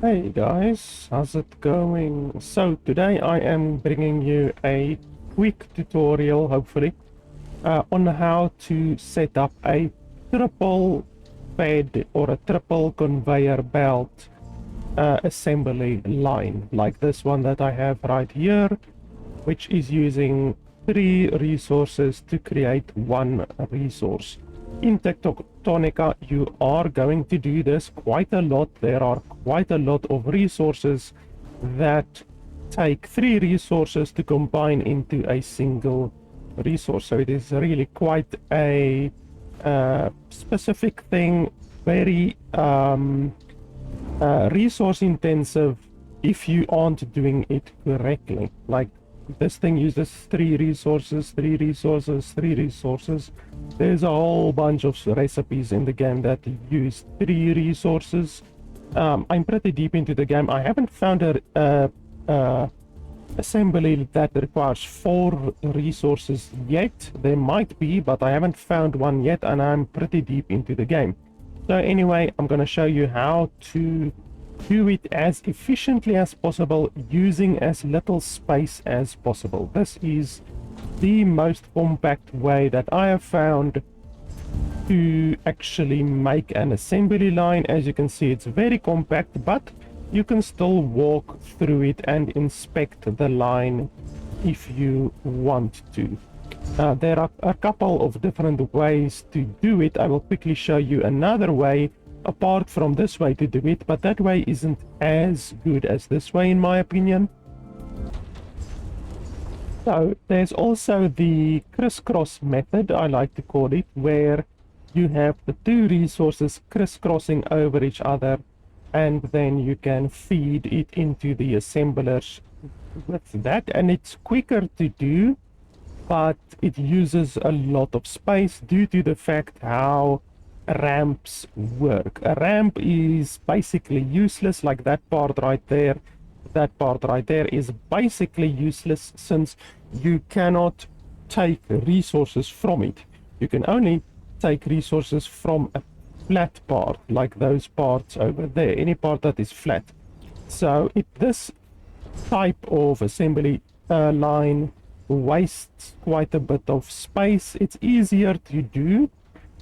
Hey guys, how's it going? So today I am bringing you a quick tutorial, hopefully, on how to set up a triple bed or a triple conveyor belt assembly line, like this one that I have right here, which is using 3 resources to create 1 resource. In Techtonica, you are going to do this quite a lot. There are quite a lot of resources that take 3 resources to combine into a single resource. So it is really quite a specific thing, very resource intensive if you aren't doing it correctly. Like this thing uses 3 resources, 3 resources, 3 resources. There's a whole bunch of recipes in the game that use 3 resources. I'm pretty deep into the game. I haven't found a assembly that requires 4 resources yet. There might be, but I haven't found one yet, and I'm pretty deep into the game. So anyway, I'm going to show you how to do it as efficiently as possible using as little space as possible. This is the most compact way that I have found to actually make an assembly line. As you can see, it's very compact, but you can still walk through it and inspect the line if you want to. There are a couple of different ways to do it. I will quickly show you another way apart from this way to do it, but that way isn't as good as this way in my opinion. So there's also the crisscross method, I like to call it, where you have the 2 resources crisscrossing over each other, and then you can feed it into the assemblers with that, and it's quicker to do, but it uses a lot of space due to the fact how ramps work. A ramp is basically useless, like that part right there. That part right there is basically useless since you cannot take resources from it. You can only take resources from a flat part, like those parts over there, any part that is flat. So this type of assembly line wastes quite a bit of space. It's easier to do,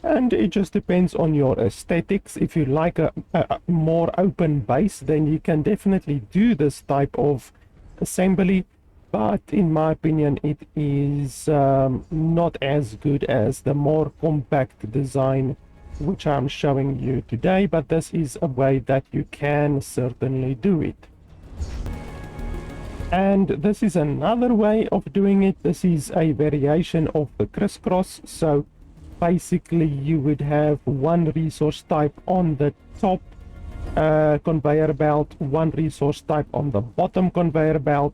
and it just depends on your aesthetics. If you like a more open base, then you can definitely do this type of assembly, but in my opinion it is not as good as the more compact design which I'm showing you today, but this is a way that you can certainly do it. And this is another way of doing it. This is a variation of the crisscross. So basically you would have 1 resource type on the top conveyor belt, 1 resource type on the bottom conveyor belt,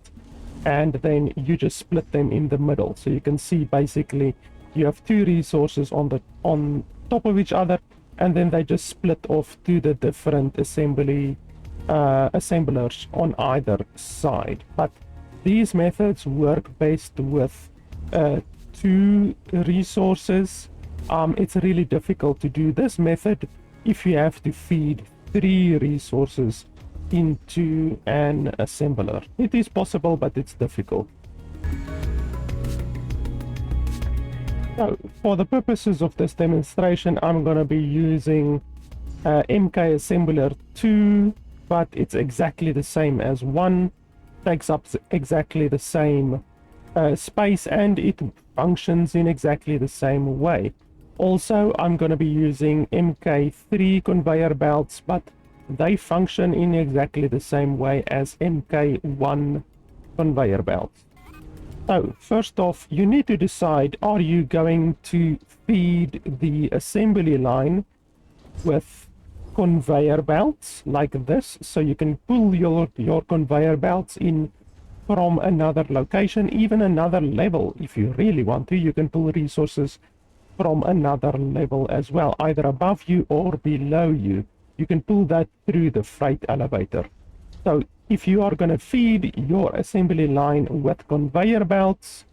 and then you just split them in the middle. So you can see basically you have 2 resources on top of each other, and then they just split off to the different assemblers on either side. But these methods work best with 2 resources. It's really difficult to do this method if you have to feed 3 resources into an assembler. It is possible, but it's difficult. So for the purposes of this demonstration, I'm going to be using MK Assembler 2, but it's exactly the same as 1, takes up exactly the same space, and it functions in exactly the same way. Also, I'm going to be using MK3 conveyor belts, but they function in exactly the same way as MK1 conveyor belts. So first off, you need to decide, are you going to feed the assembly line with conveyor belts like this, so you can pull your conveyor belts in from another location, even another level. If you really want to, you can pull resources from another level as well, either above you or below you. You can pull that through the freight elevator. So if you are going to feed your assembly line with conveyor belts,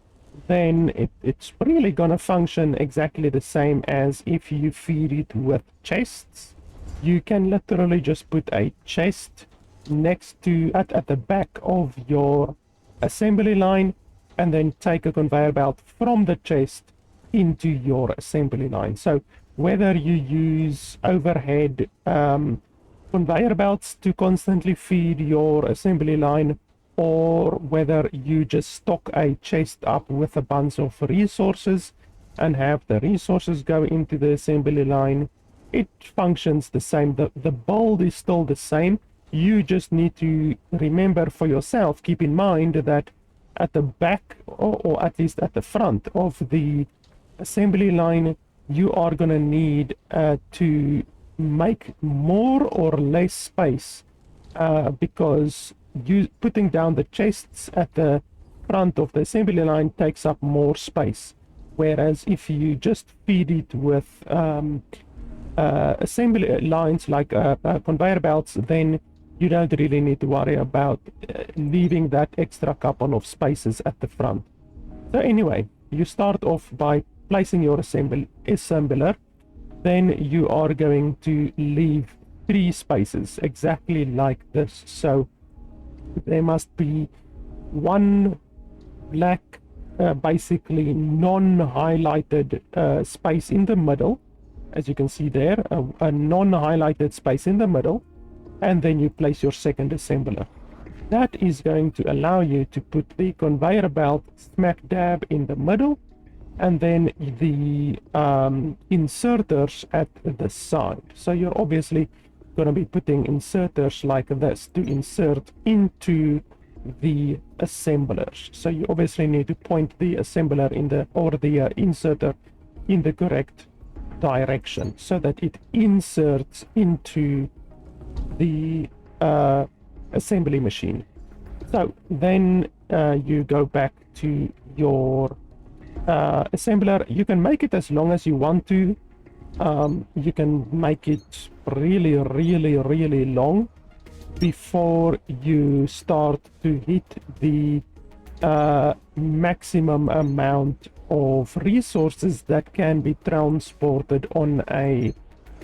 then it's really going to function exactly the same as if you feed it with chests. You can literally just put a chest next to at the back of your assembly line, and then take a conveyor belt from the chest into your assembly line. So whether you use overhead conveyor belts to constantly feed your assembly line, or whether you just stock a chest up with a bunch of resources and have the resources go into the assembly line, it functions the same. The build is still the same. You just need to remember for yourself, keep in mind that at the back, or at least at the front of the assembly line, you are going to need to make more or less space, because you putting down the chests at the front of the assembly line takes up more space, whereas if you just feed it with assembly lines like conveyor belts, then you don't really need to worry about leaving that extra couple of spaces at the front. So anyway, you start off by placing your assembler, then you are going to leave 3 spaces exactly like this. So there must be one black, basically non-highlighted space in the middle, as you can see there, a non-highlighted space in the middle, and then you place your second assembler. That is going to allow you to put the conveyor belt smack dab in the middle, and then the inserters at the side. So you're obviously going to be putting inserters like this to insert into the assemblers. So you obviously need to point the assembler in the inserter in the correct direction so that it inserts into the assembly machine. So then you go back to your assembler. You can make it as long as you want to. You can make it really long before you start to hit the maximum amount of resources that can be transported on a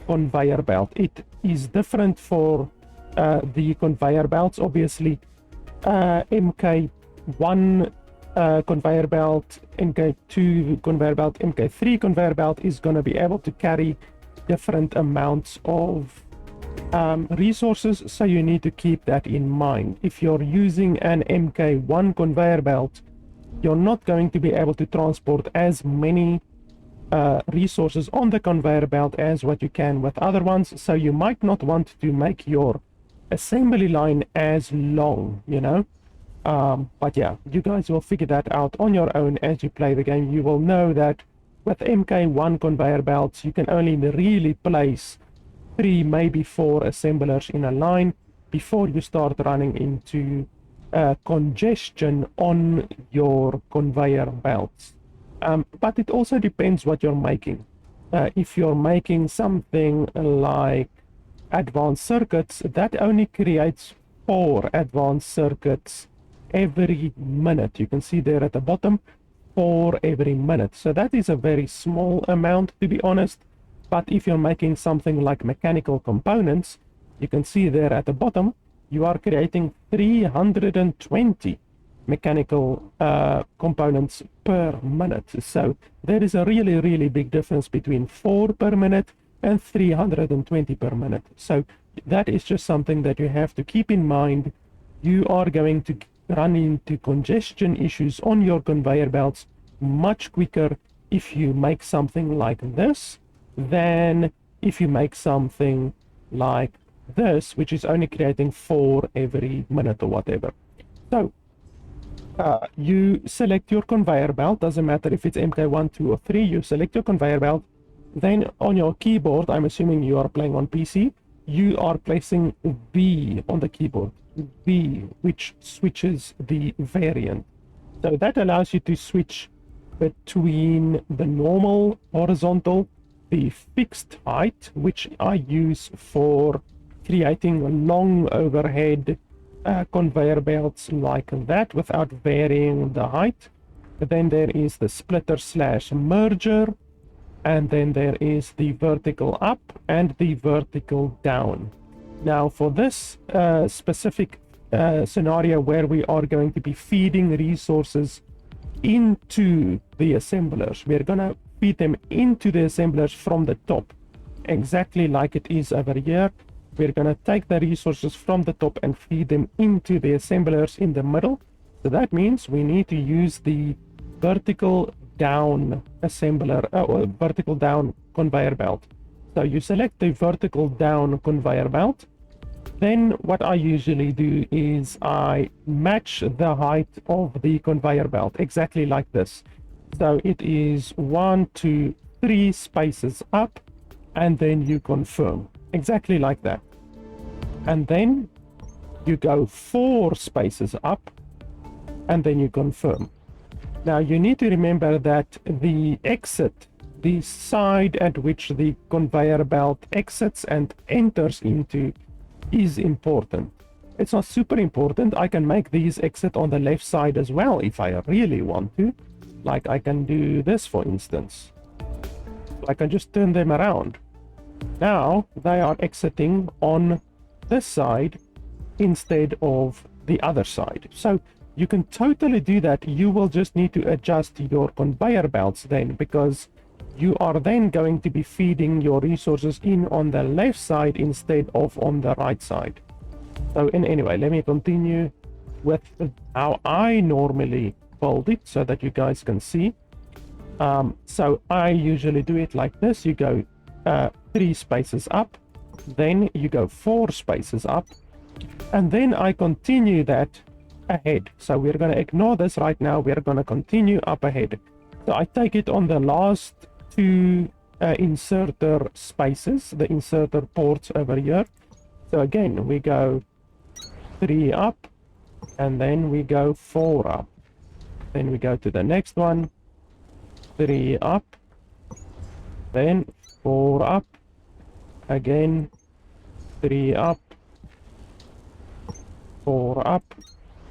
conveyor belt. It is different for the conveyor belts. Obviously, MK1 conveyor belt, MK2 conveyor belt, MK3 conveyor belt is going to be able to carry different amounts of resources, so you need to keep that in mind. If you're using an MK1 conveyor belt, you're not going to be able to transport as many resources on the conveyor belt as what you can with other ones, so you might not want to make your assembly line as long, you know. But yeah, you guys will figure that out on your own as you play the game. You will know that with MK1 conveyor belts, you can only really place 3, maybe 4 assemblers in a line before you start running into congestion on your conveyor belts. But it also depends what you're making. If you're making something like advanced circuits, that only creates 4 advanced circuits every minute. You can see there at the bottom, 4 every minute. So that is a very small amount, to be honest. But if you're making something like mechanical components, you can see there at the bottom, you are creating 320 mechanical components per minute. So there is a really big difference between 4 per minute and 320 per minute. So that is just something that you have to keep in mind. You are going to run into congestion issues on your conveyor belts much quicker if you make something like this than if you make something like this, which is only creating 4 every minute or whatever. So you select your conveyor belt. Doesn't matter if it's MK1, 2 or 3, you select your conveyor belt. Then on your keyboard, I'm assuming you are playing on PC, you are placing V on the keyboard, V, which switches the variant. So that allows you to switch between the normal horizontal, the fixed height, which I use for creating long overhead conveyor belts like that without varying the height. Then there is the splitter / merger, and then there is the vertical up and the vertical down. Now for this specific scenario where we are going to be feeding resources into the assemblers, we're gonna feed them into the assemblers from the top, exactly like it is over here. We're gonna take the resources from the top and feed them into the assemblers in the middle. So that means we need to use the vertical down assembler or vertical down conveyor belt. So you select the vertical down conveyor belt. Then what I usually do is I match the height of the conveyor belt exactly like this. So it is 1, 2, 3 spaces up, and then you confirm exactly like that. And then you go 4 spaces up, and then you confirm. Now you need to remember that the exit, the side at which the conveyor belt exits and enters into, is important. It's not super important. I can make these exit on the left side as well if I really want to. Like I can do this, for instance. I can just turn them around. Now they are exiting on this side instead of the other side. So you can totally do that. You will just need to adjust your conveyor belts then, because you are then going to be feeding your resources in on the left side instead of on the right side. So anyway, let me continue with how I normally build it so that you guys can see. So I usually do it like this. You go 3 spaces up, then you go 4 spaces up, and then I continue that ahead. So we're going to ignore this right now. We're going to continue up ahead. So I take it on the last 2 inserter spaces, the inserter ports over here. So again, we go 3 up, and then we go 4 up. Then we go to the next one, 3 up, then 4 up, again 3 up, 4 up,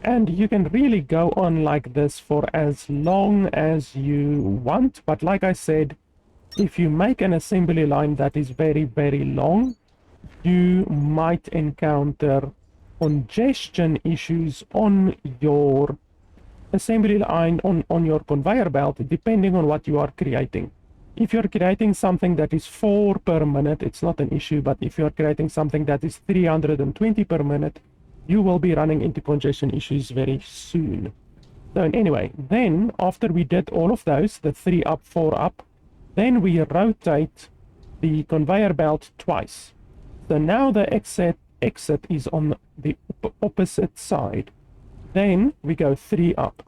and you can really go on like this for as long as you want. But like I said, if you make an assembly line that is very, very long, you might encounter congestion issues on your assembly line, on your conveyor belt, depending on what you are creating. If you're creating something that is 4 per minute, it's not an issue. But if you're creating something that is 320 per minute, you will be running into congestion issues very soon. So anyway, then after we did all of those, the 3 up, 4 up, then we rotate the conveyor belt twice. So now the exit is on the opposite side. Then we go 3 up,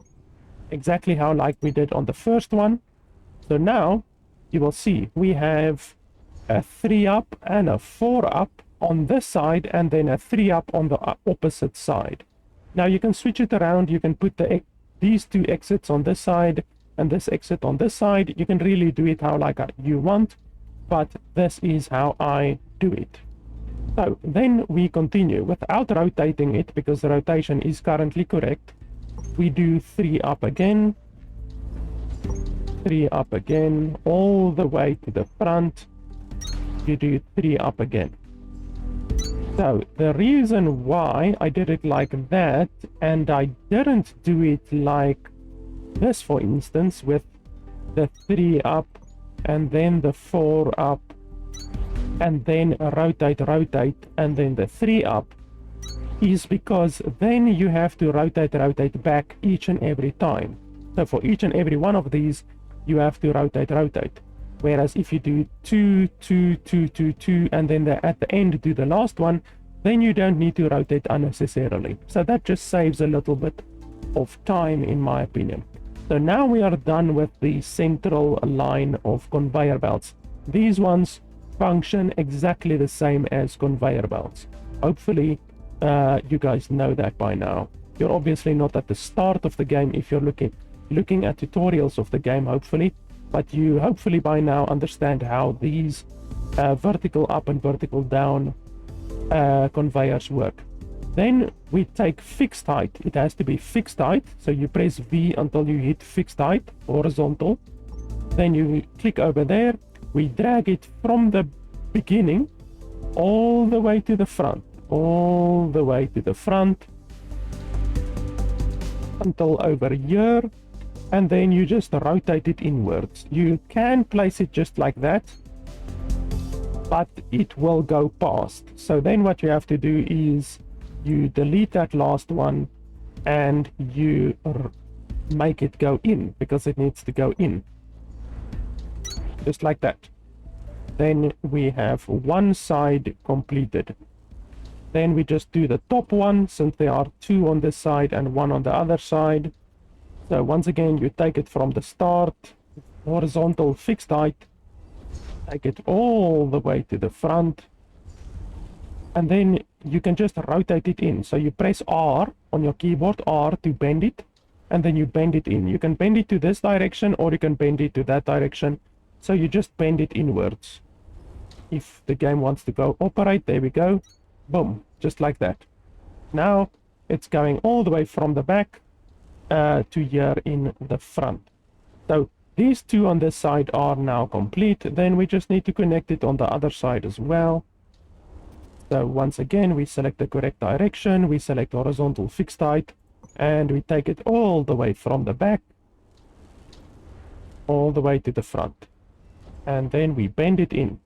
exactly how like we did on the first one. So now you will see we have a 3 up and a 4 up on this side, and then a 3 up on the opposite side. Now you can switch it around. You can put these 2 exits on this side and this exit on this side. You can really do it how like you want, but this is how I do it. So then we continue without rotating it, because the rotation is currently correct. We do 3 up again, 3 up again, all the way to the front. You do 3 up again. So the reason why I did it like that, and I didn't do it like this, for instance, with the 3 up and then the 4 up, and then rotate, and then the 3 up, is because then you have to rotate back each and every time. So for each and every one of these, you have to rotate. Whereas if you do 2, 2, 2, 2, 2, and then at the end do the last one, then you don't need to rotate unnecessarily. So that just saves a little bit of time, in my opinion. So now we are done with the central line of conveyor belts. These ones function exactly the same as conveyor belts. Hopefully you guys know that by now. You're obviously not at the start of the game if you're looking at tutorials of the game, hopefully, but you hopefully by now understand how these vertical up and vertical down conveyors work. Then we take fixed height. It has to be fixed height, so you press V until you hit fixed height, horizontal. Then you click over there. We drag it from the beginning all the way to the front. all the way to the front until over here, and then you just rotate it inwards. You can place it just like that, but it will go past. So then what you have to do is you delete that last one and you make it go in, because it needs to go in. Just like that. Then we have one side completed. Then we just do the top one, since there are two on this side and one on the other side. So once again, you take it from the start, horizontal fixed height, take it all the way to the front, and then you can just rotate it in. So you press R on your keyboard, R to bend it, and then you bend it in. You can bend it to this direction or you can bend it to that direction. So you just bend it inwards. If the game wants to go operate, there we go. Boom, just like that. Now it's going all the way from the back to here in the front. So these two on this side are now complete. Then we just need to connect it on the other side as well. So once again, we select the correct direction, we select horizontal fixed height, and we take it all the way from the back, all the way to the front. And then we bend it in.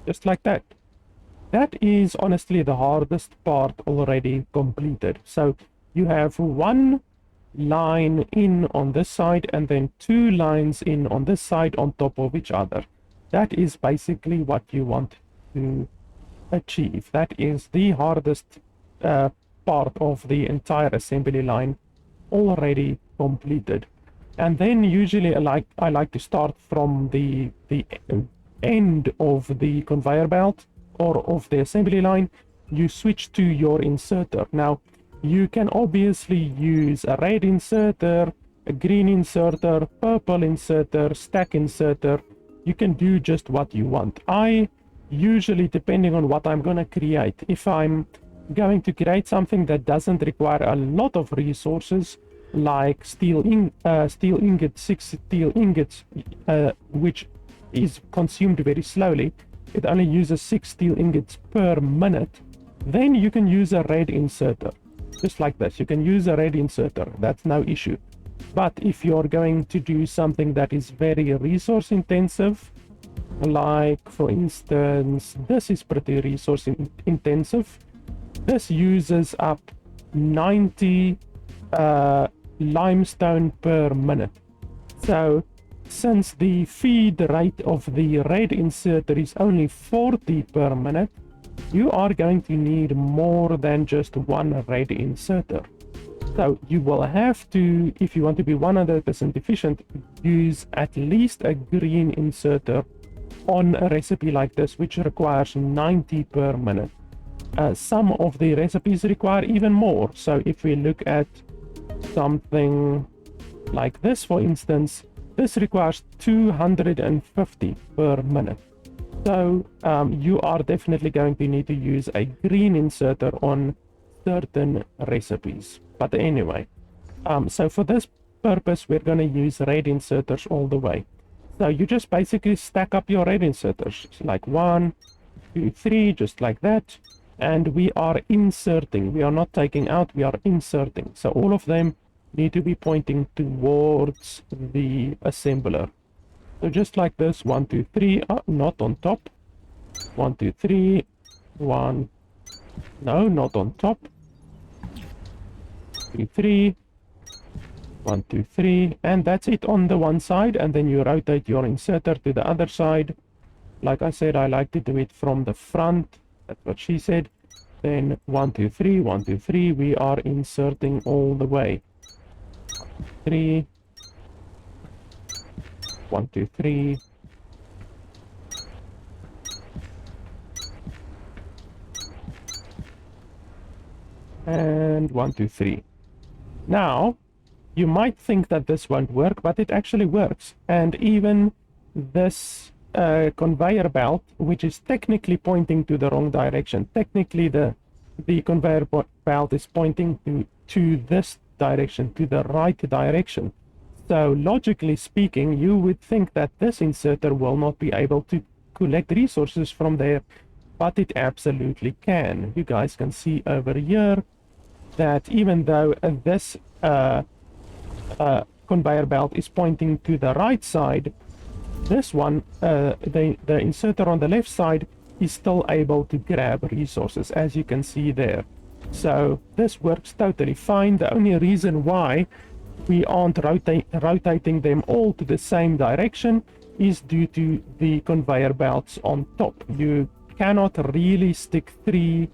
Just like that. That is honestly the hardest part already completed. So you have one line in on this side and then two lines in on this side on top of each other. That is basically what you want to achieve. That is the hardest part of the entire assembly line already completed. And then usually I like to start from the end of the conveyor belt or of the assembly line. You switch to your inserter. Now you can obviously use a red inserter, a green inserter, purple inserter, stack inserter. You can do just what you want. I usually, depending on what I'm going to create, if I'm going to create something that doesn't require a lot of resources, like steel ingots, 6 steel ingots, which is consumed very slowly, it only uses 6 steel ingots per minute, then you can use a red inserter. Just like this, you can use a red inserter, that's no issue. But if you're going to do something that is very resource intensive, like for instance, this is pretty resource intensive. This uses up 90 limestone per minute. So since the feed rate of the red inserter is only 40 per minute, you are going to need more than just one red inserter. So you will have to, if you want to be 100% efficient, use at least a green inserter on a recipe like this, which requires 90 per minute. Some of the recipes require even more. So if we look at something like this, for instance, this requires 250 per minute. So you are definitely going to need to use a green inserter on certain recipes. But anyway, so for this purpose, we're going to use red inserters all the way. So you just basically stack up your red inserters, like 1, 2, 3, just like that. And we are inserting. We are not taking out, we are inserting. So all of them need to be pointing towards the assembler. So just like this, 1, 2, 3, not on top. 1, 2, 3, 1, no, not on top. 2, 3, 1, 2, 3, and that's it on the one side. And then you rotate your inserter to the other side. Like I said, I like to do it from the front. That's what she said. Then 1, 2, 3, 1, 2, 3, we are inserting all the way. 3, 1, 2, 3. And 1, 2, 3. Now, you might think that this won't work, but it actually works. And even this conveyor belt, which is technically pointing to the wrong direction. Technically, the conveyor belt is pointing to this direction, to the right direction. So logically speaking, you would think that this inserter will not be able to collect resources from there. but it absolutely can. You guys can see over here that even though this conveyor belt is pointing to the right side, this one, the inserter on the left side, is still able to grab resources, as you can see there. So this works totally fine. The only reason why we aren't rotating them all to the same direction is due to the conveyor belts on top. You cannot really stick 3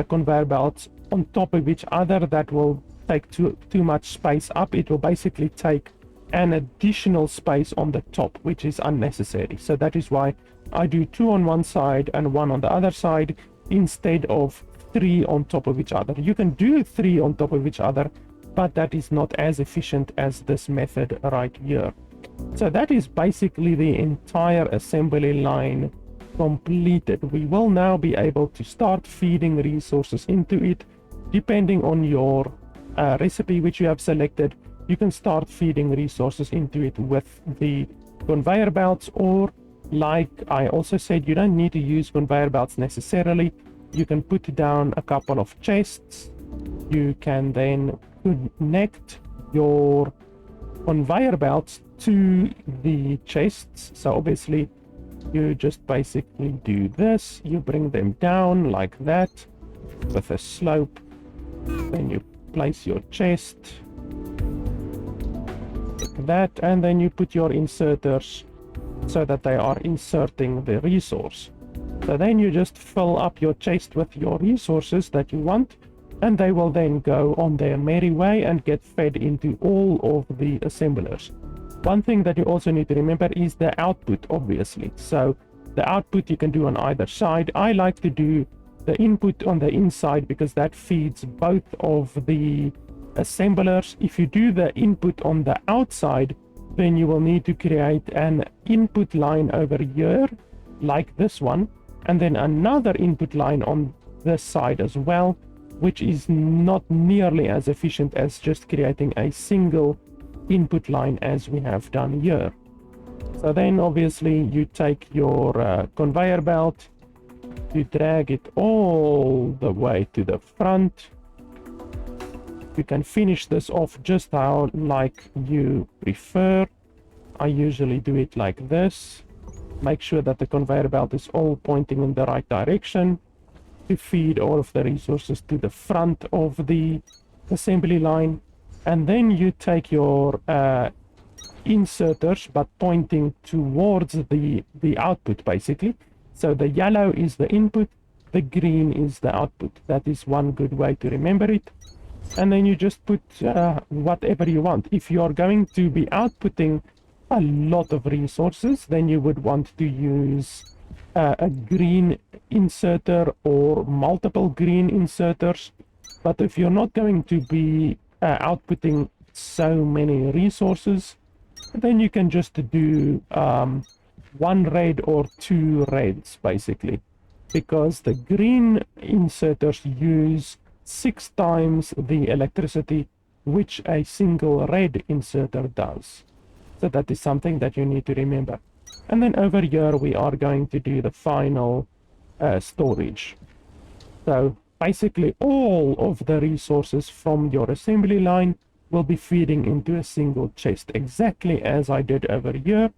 conveyor belts on top of each other. That will take too much space up. It will basically take an additional space on the top, which is unnecessary. So that is why I do 2 on one side and 1 on the other side instead of 3 on top of each other. You can do 3 on top of each other, but that is not as efficient as this method right here. So that is basically the entire assembly line completed. We will now be able to start feeding resources into it. Depending on your recipe which you have selected, you can start feeding resources into it with the conveyor belts, or like I also said, you don't need to use conveyor belts necessarily. You can put down a couple of chests. You can then connect your conveyor belts to the chests. So obviously you just basically do this. You bring them down like that with a slope. Then you place your chest like that, and then you put your inserters so that they are inserting the resource. So then you just fill up your chest with your resources that you want, and they will then go on their merry way and get fed into all of the assemblers. One thing that you also need to remember is the output, obviously. So the output you can do on either side. I like to do the input on the inside because that feeds both of the assemblers. If you do the input on the outside, then you will need to create an input line over here like this one, and then another input line on this side as well, which is not nearly as efficient as just creating a single input line as we have done here. So then obviously you take your conveyor belt, you drag it all the way to the front. You can finish this off just how like you prefer. I usually do it like this. Make sure that the conveyor belt is all pointing in the right direction to feed all of the resources to the front of the assembly line. And then you take your inserters, but pointing towards the output basically. So the yellow is the input, the green is the output. That is one good way to remember it. And then you just put whatever you want. If you are going to be outputting a lot of resources, then you would want to use a green inserter or multiple green inserters. But if you're not going to be outputting so many resources, then you can just do 1 red or 2 reds basically, because the green inserters use 6 times the electricity which a single red inserter does. So that is something that you need to remember. And then over here we are going to do the final storage. So basically all of the resources from your assembly line will be feeding into a single chest, exactly as I did over here.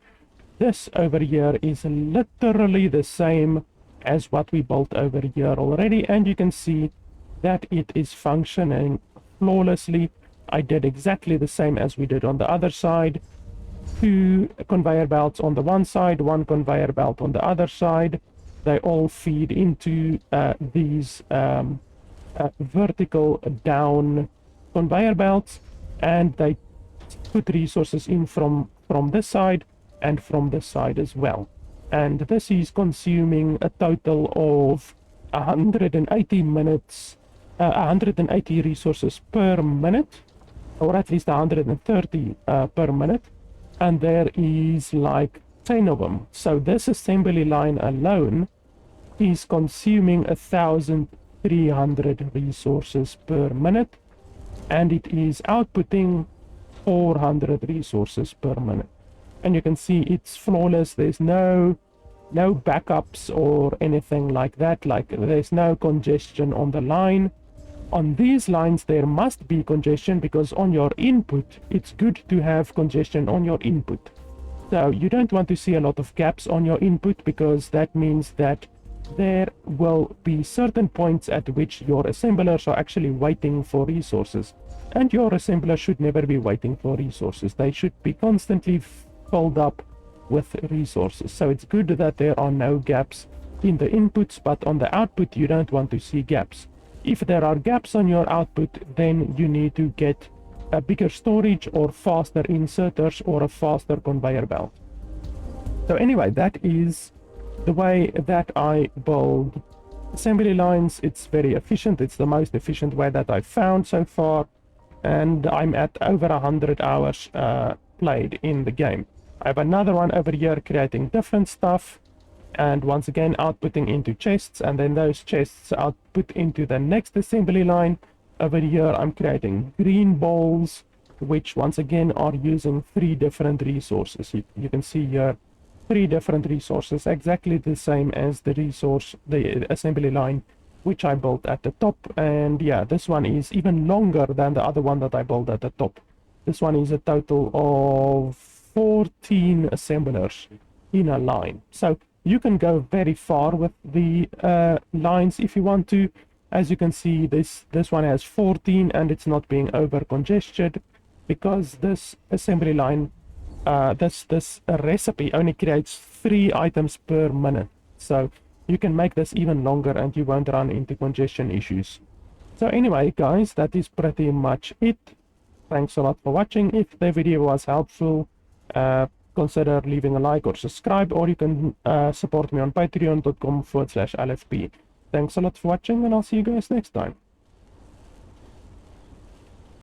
This over here is literally the same as what we built over here already, and you can see that it is functioning flawlessly. I did exactly the same as we did on the other side. 2 conveyor belts on the one side, 1 conveyor belt on the other side. They all feed into these vertical down conveyor belts, and they put resources in from this side and from this side as well. And this is consuming a total of 180 minutes, 180 resources per minute, or at least 130 per minute. And there is like 10 of them. So this assembly line alone is consuming 1,300 resources per minute, and it is outputting 400 resources per minute. And you can see it's flawless. There's no no backups or anything like that. Like there's no congestion on the line. On these lines there must be congestion, because on your input it's good to have congestion on your input. So you don't want to see a lot of gaps on your input, because that means that there will be certain points at which your assemblers are actually waiting for resources, and your assembler should never be waiting for resources. They should be constantly filled up with resources. So it's good that there are no gaps in the inputs, but on the output you don't want to see gaps. If there are gaps on your output, then you need to get a bigger storage or faster inserters or a faster conveyor belt. So anyway, that is the way that I build assembly lines. It's very efficient. It's the most efficient way that I've found so far, and I'm at over 100 hours played in the game. I have another one over here creating different stuff, and once again outputting into chests, and then those chests output into the next assembly line. Over here I'm creating green balls, which once again are using 3 different resources. You can see here 3 different resources, exactly the same as the assembly line which I built at the top. And yeah, this one is even longer than the other one that I built at the top. This one is a total of 14 assemblers in a line. So you can go very far with the lines if you want to. As you can see, this one has 14, and it's not being over congested, because this assembly line, this recipe only creates 3 items per minute. So you can make this even longer and you won't run into congestion issues. So anyway, guys, that is pretty much it. Thanks a lot for watching. If the video was helpful, consider leaving a like or subscribe, or you can support me on patreon.com/LFP. Thanks a lot for watching, and I'll see you guys next time.